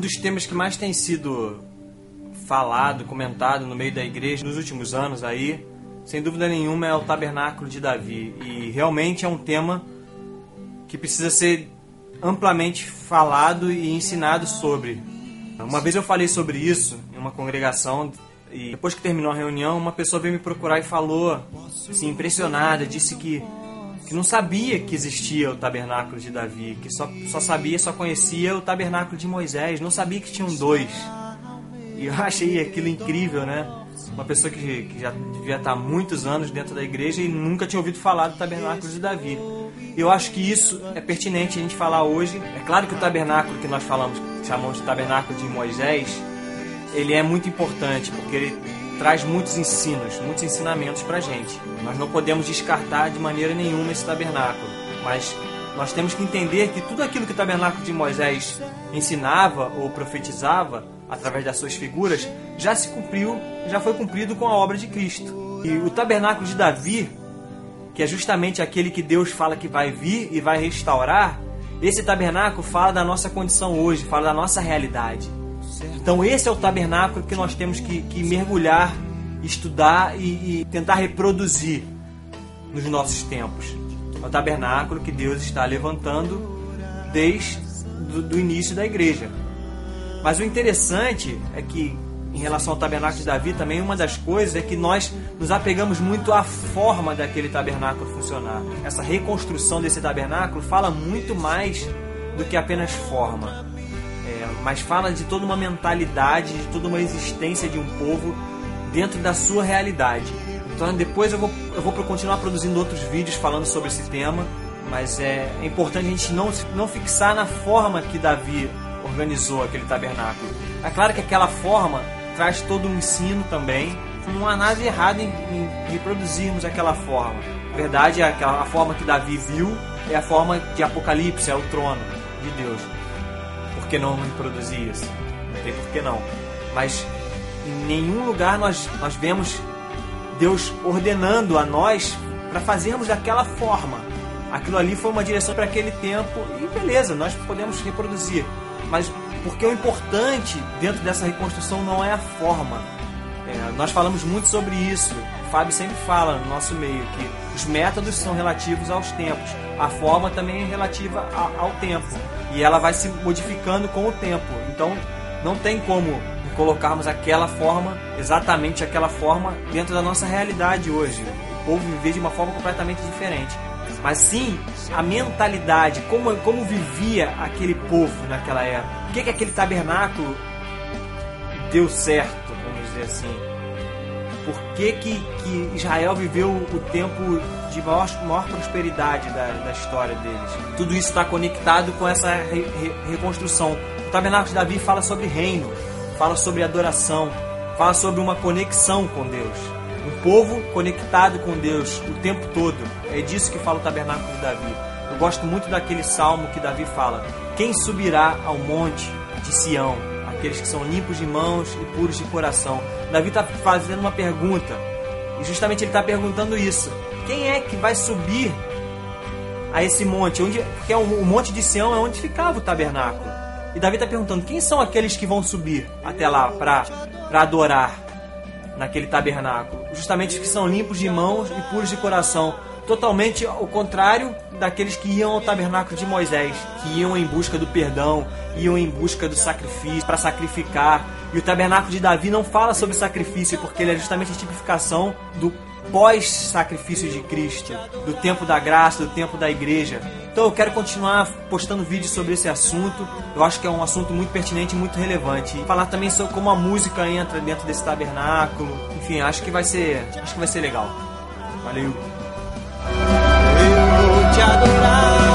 dos temas que mais tem sido falado, comentado no meio da igreja nos últimos anos aí, sem dúvida nenhuma, é o tabernáculo de Davi. E realmente é um tema que precisa ser amplamente falado e ensinado sobre. Uma vez eu falei sobre isso em uma congregação e depois que terminou a reunião, uma pessoa veio me procurar e falou, assim, impressionada, disse que não sabia que existia o tabernáculo de Davi, que só conhecia o tabernáculo de Moisés, não sabia que tinham dois. E eu achei aquilo incrível, né? Uma pessoa que já devia estar há muitos anos dentro da igreja e nunca tinha ouvido falar do tabernáculo de Davi. Eu acho que isso é pertinente a gente falar hoje. É claro que o tabernáculo que nós chamamos de tabernáculo de Moisés, ele é muito importante, porque ele traz muitos ensinamentos pra gente. Nós não podemos descartar de maneira nenhuma esse tabernáculo, mas nós temos que entender que tudo aquilo que o tabernáculo de Moisés ensinava ou profetizava através das suas figuras já foi cumprido com a obra de Cristo. E o tabernáculo de Davi, que é justamente aquele que Deus fala que vai vir e vai restaurar, esse tabernáculo fala da nossa condição hoje, fala da nossa realidade. Então esse é o tabernáculo que nós temos que mergulhar, estudar e tentar reproduzir nos nossos tempos. É o tabernáculo que Deus está levantando desde o início da igreja. Mas o interessante é que, em relação ao tabernáculo de Davi, também uma das coisas é que nós nos apegamos muito à forma daquele tabernáculo funcionar. Essa reconstrução desse tabernáculo fala muito mais do que apenas forma. Mas fala de toda uma mentalidade, de toda uma existência de um povo dentro da sua realidade. Então depois eu vou continuar produzindo outros vídeos falando sobre esse tema, mas é importante a gente não fixar na forma que Davi organizou aquele tabernáculo. É claro que aquela forma traz todo um ensino também. Não há nada errado em reproduzirmos aquela forma. Na verdade, a forma que Davi viu é a forma de Apocalipse, é o trono de Deus. Por que não reproduzir isso? Não tem por que não. Mas em nenhum lugar nós vemos Deus ordenando a nós para fazermos daquela forma. Aquilo ali foi uma direção para aquele tempo e beleza, nós podemos reproduzir. Mas porque o importante dentro dessa reconstrução não é a forma. Nós falamos muito sobre isso. O Fábio sempre fala no nosso meio que os métodos são relativos aos tempos. A forma também é relativa ao tempo. E ela vai se modificando com o tempo. Então não tem como colocarmos aquela forma, exatamente aquela forma, dentro da nossa realidade hoje. O povo viver de uma forma completamente diferente. Mas sim a mentalidade, como vivia aquele povo naquela época. Por que aquele tabernáculo deu certo, vamos dizer assim? Por que Israel viveu o tempo de maior prosperidade da história deles? Tudo isso está conectado com essa reconstrução. O tabernáculo de Davi fala sobre reino, fala sobre adoração, fala sobre uma conexão com Deus. Um povo conectado com Deus o tempo todo. É disso que fala o tabernáculo de Davi. Eu gosto muito daquele salmo que Davi fala: quem subirá ao monte de Sião? Aqueles que são limpos de mãos e puros de coração. Davi está fazendo uma pergunta. E justamente ele está perguntando isso. Quem é que vai subir a esse monte? Porque o monte de Sião é onde ficava o tabernáculo. E Davi está perguntando: quem são aqueles que vão subir até lá para adorar naquele tabernáculo? Justamente os que são limpos de mãos e puros de coração. Totalmente ao contrário daqueles que iam ao tabernáculo de Moisés, que iam em busca do perdão, iam em busca do sacrifício, para sacrificar. E o tabernáculo de Davi não fala sobre sacrifício, porque ele é justamente a tipificação do pós-sacrifício de Cristo, do tempo da graça, do tempo da igreja. Então eu quero continuar postando vídeos sobre esse assunto. Eu acho que é um assunto muito pertinente e muito relevante. E falar também sobre como a música entra dentro desse tabernáculo. Enfim, acho que vai ser legal. Valeu! Eu vou te adorar.